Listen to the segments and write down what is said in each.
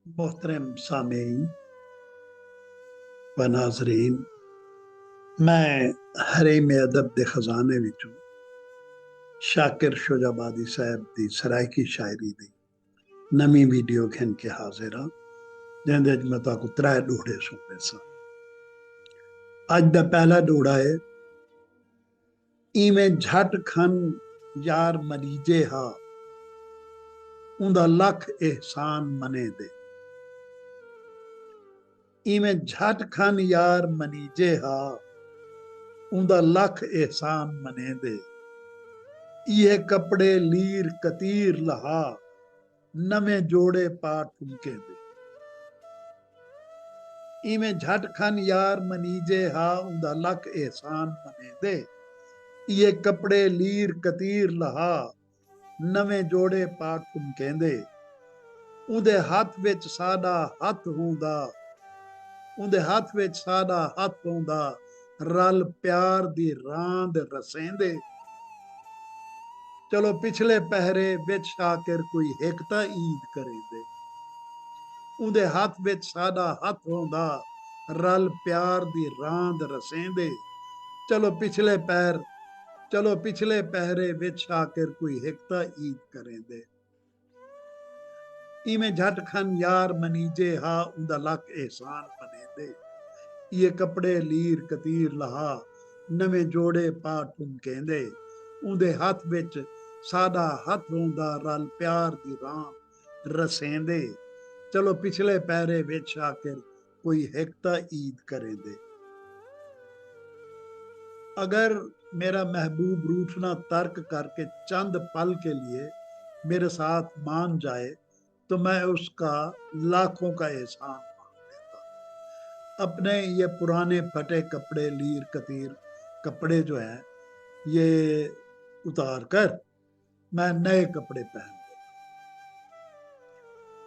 मोहतरम सामीन व नाजरीन, मैं हरीम अदब दे खजाने विचों शाकिर शोजाबादी साहब दी सरायकी शायरी दी नवी वीडियो घिन के हाजिर हाँ, जिंदे मैं तुहानू त्रै डोड़े सुनने सा। अज दा पहला डोड़ा है, इवें झट खन यार मरीजे हा, उंदा लख एहसान मने दे। इवें झट खन यार मनीजे हा, उंदा लख एहसान मने दे। ये कपड़े लीर कतीर लहा, नवे जोड़े पा ठुमके दे। इवें झट खन यार मनीजे हा, उंदा लख एहसान मने दे। ये कपड़े लीर कतीर लहा, नवे जोड़े पा ठुमके दे। उंदे हथ विच साडा हथ हुंदा, उंदे हथ विच साडा हथ हुंदा, रल प्यार दी रांद रसेंदे। चलो पिछले पहरे विच शाकिर कोई हिक तां ईद करेंदे। उंदे हथ विच साडा हथ हुंदा, रल प्यार दी रांद रसेंदे। चलो पिछले पैर चलो पिछले पहरे विच शाकिर कोई हिक तां ईद करेंदे। इवें झट खन यार मनीजे हा, उंदा लख एहसान मनेंदे। ये कपड़े लीर कतीर लहा, नवे जोड़े पा ठुमकेंदे। उंदे हथ विच साडा हथ हुंदा, रल प्यार दी रां रसेंदे। चलो पिछले पैरे विच शाकिर कोई हिक तां ईद करेंदे। अगर मेरा महबूब रूठना तर्क करके चंद पल के लिए मेरे साथ मान जाए तो मैं उसका लाखों का एहसान मान देता। अपने ये पुराने फटे कपड़े लीर कतीर कपड़े जो हैं ये उतार कर मैं नए कपड़े पहन लेता।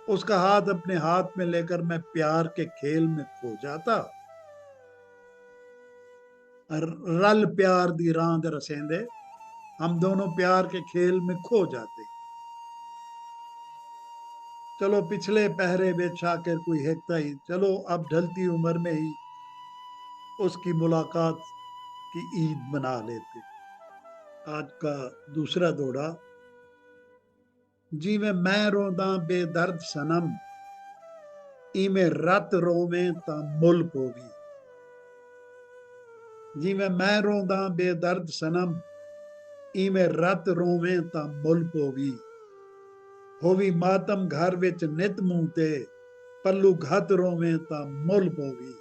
उसका हाथ अपने हाथ में लेकर मैं प्यार के खेल में खो जाता। रल प्यार दी रांद रसेंदे, हम दोनों प्यार के खेल में खो जाते। चलो पिछले पहरे विच आकर कोई हिकता ही, चलो अब ढलती उम्र में ही उसकी मुलाकात की ईद मना लेते। आज का दूसरा दौड़ा, जिवें मैं रोंदा बेदर्द सनम, इवें रत रोवें तां मुल पोवी। जिवें मैं रोंदा बेदर्द सनम, इवें रत रोवें तां मुल पोवी। होवी मातम घर विच नित मूंह ते, पल्लू घत रोवें तां मुल पोवी।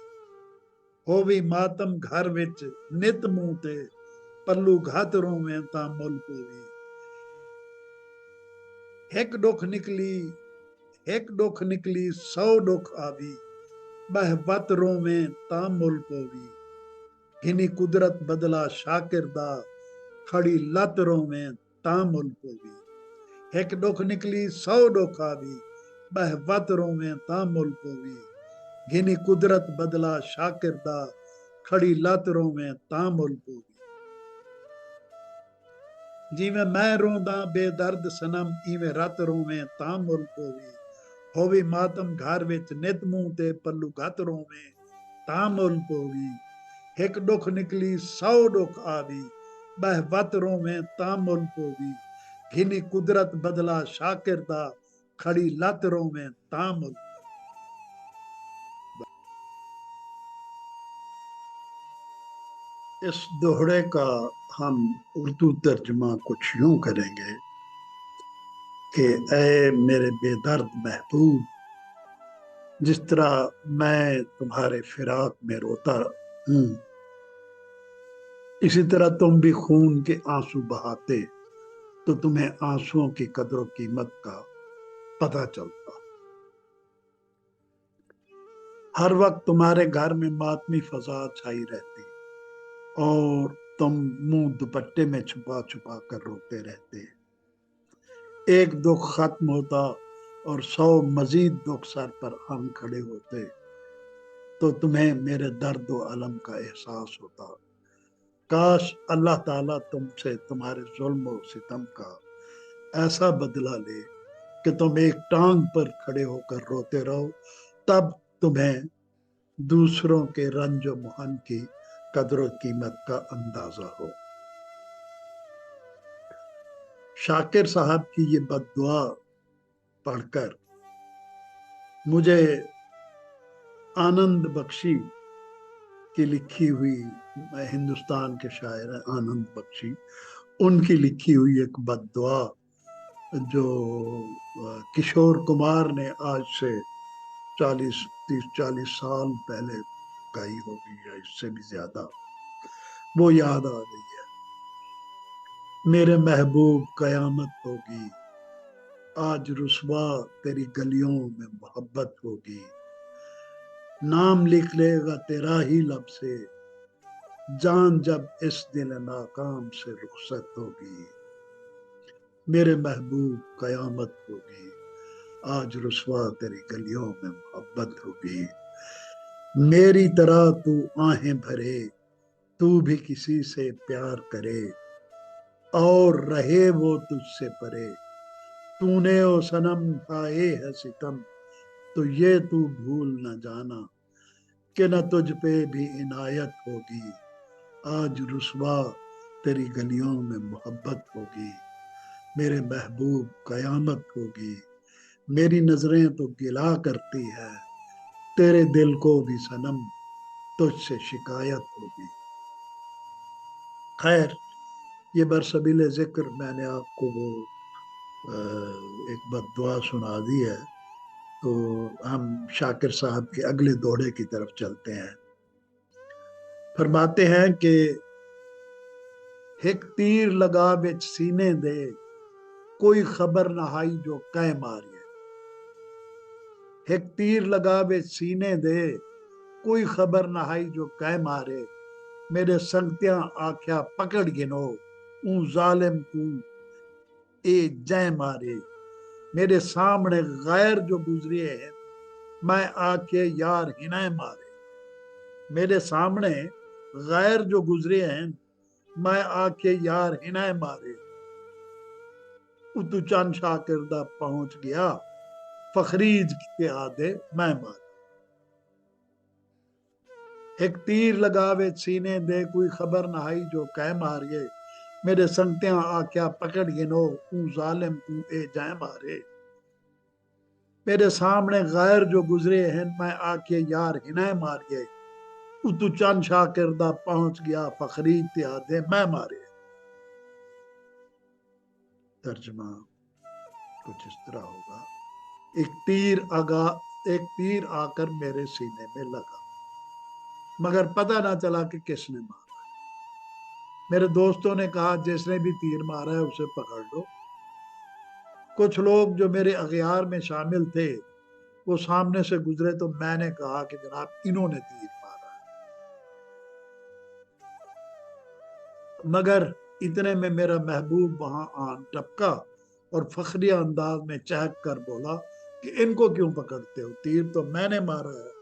होवी मातम घर विच नित मूंह ते, पल्लू घत रोवें तां मुल पोवी। हिक दुख निकली 100 दुख आवी, बह वत रोवें तां मुल पोवी। घिनी कुदरत बदला शाकिर दा, खड़ी लत रोवें तां मुल पोवी। हिक दुख निकली 100 दुख आवी, बह वत रोवें तां मुल पोवी। घिनी कुदरत बदला शाकिर दा, खड़ी लत रोवें तां मुल पोवी। जिवें मैं रोंदा बेदर्द सनम, इवें रत रोवें तां मुल पोवी। होवी मातम घर विच नित मूंह ते, पल्लू घत रोवें तां मुल पोवी। हिक दुख निकली 100 दुख आवी, बह वत रोवें तां मुल पोवी। घिनी कुदरत बदला शाकिर दा, खड़ी लत रोवें तां मुल। इस दोहरे का हम उर्दू तर्जुमा कुछ यूं करेंगे कि ऐ मेरे बेदर्द महबूब, जिस तरह मैं तुम्हारे फिराक में रोता हूं, इसी तरह तुम भी खून के आंसू बहाते तो तुम्हें आंसुओं की कदर कीमत का पता चलता। हर वक्त तुम्हारे घर में मातमी फजा छाई रहती और तुम मुंह दुपट्टे में छुपा छुपा कर रोते रहते। एक दुख खत्म होता और 100 मजीद दुख सर पर आन खड़े होते तो तुम्हें मेरे दर्द व अलम का एहसास होता। काश अल्लाह ताला तुमसे तुम्हारे जुल्म और सितम का ऐसा बदला ले کہ تم ایک ٹانگ پر کھڑے ہو کر روتے رہو، تب تمہیں دوسروں کے رنج و محن کی قدر و قیمت کا اندازہ ہو۔ شاکر صاحب کی یہ بد دعا پڑھ کر مجھے آنند بخشی کی لکھی ہوئی، ہندوستان کے شاعر ہیں آنند بخشی، ان کی لکھی ہوئی ایک بد دعا جو کشور کمار نے آج سے 40 سال پہلے گائی ہوگی یا اس سے بھی زیادہ، وہ یاد آ گئی ہے۔ میرے محبوب قیامت ہوگی، آج رسوا تیری گلیوں میں محبت ہوگی، نام لکھ لے گا تیرا ہی لب سے، جان جب اس دل ناکام سے رخصت ہوگی۔ میرے محبوب قیامت ہوگی، آج رسوا تیری گلیوں میں محبت ہوگی، میری طرح تو آہیں بھرے، تو بھی کسی سے پیار کرے، اور رہے وہ تجھ سے پرے، تو نے او صنم کھائے ہے ستم، تو یہ تو بھول نہ جانا کہ نہ تجھ پہ بھی عنایت ہوگی، آج رسوا تیری گلیوں میں محبت ہوگی، میرے محبوب قیامت ہوگی، میری نظریں تو گلا کرتی ہے، تیرے دل کو بھی صنم تجھ سے شکایت ہوگی۔ خیر، یہ برسبیل ذکر میں نے آپ کو وہ ایک بد دعا سنا دی ہے، تو ہم شاکر صاحب کے اگلے دوڑے کی طرف چلتے ہیں۔ فرماتے ہیں کہ ایک تیر لگا بچ سینے دے، کوئی خبر نہ آئی جو کہہ ماریے، ایک تیر لگا بچ سینے دے، کوئی خبر نہ آئی جو کہہ مارے، میرے سنگتیاں آکھیا پکڑ گنو، اون ظالم کو اے جے مارے، میرے سامنے غیر جو گزرے ہیں میں آ کے یار ہنائے مارے، میرے سامنے غیر جو گزرے ہیں میں آ کے یار ہنائے مارے، اتو چند شاکردہ پہنچ گیا، فخریج کے آدھے میں مارے، ایک تیر لگاوے سینے دے، کوئی خبر نہ آئی جو کہہ مارے، میرے سنگتیاں آکیا پکڑ گنو، اون ظالم کو اے جائے مارے، میرے سامنے غیر جو گزرے ہیں میں آ کے یار ہنائے مارے، اتو چند شاکردہ پہنچ گیا، فخریج تے آدھے میں مارے۔ ترجمہ کچھ اس طرح ہوگا، ایک تیر آ کر میرے سینے میں لگا، مگر پتہ نہ چلا کہ کس نے مارا، میرے دوستوں نے کہا جس نے بھی تیر مارا ہے اسے پکڑ لو، کچھ لوگ جو میرے اغیار میں شامل تھے وہ سامنے سے گزرے تو میں نے کہا کہ جناب انہوں نے تیر مارا، مگر اتنے میں میرا محبوب وہاں آن ٹپکا اور فخریہ انداز میں چہک کر بولا کہ ان کو کیوں پکڑتے ہو، تیر تو میں نے مارا ہے۔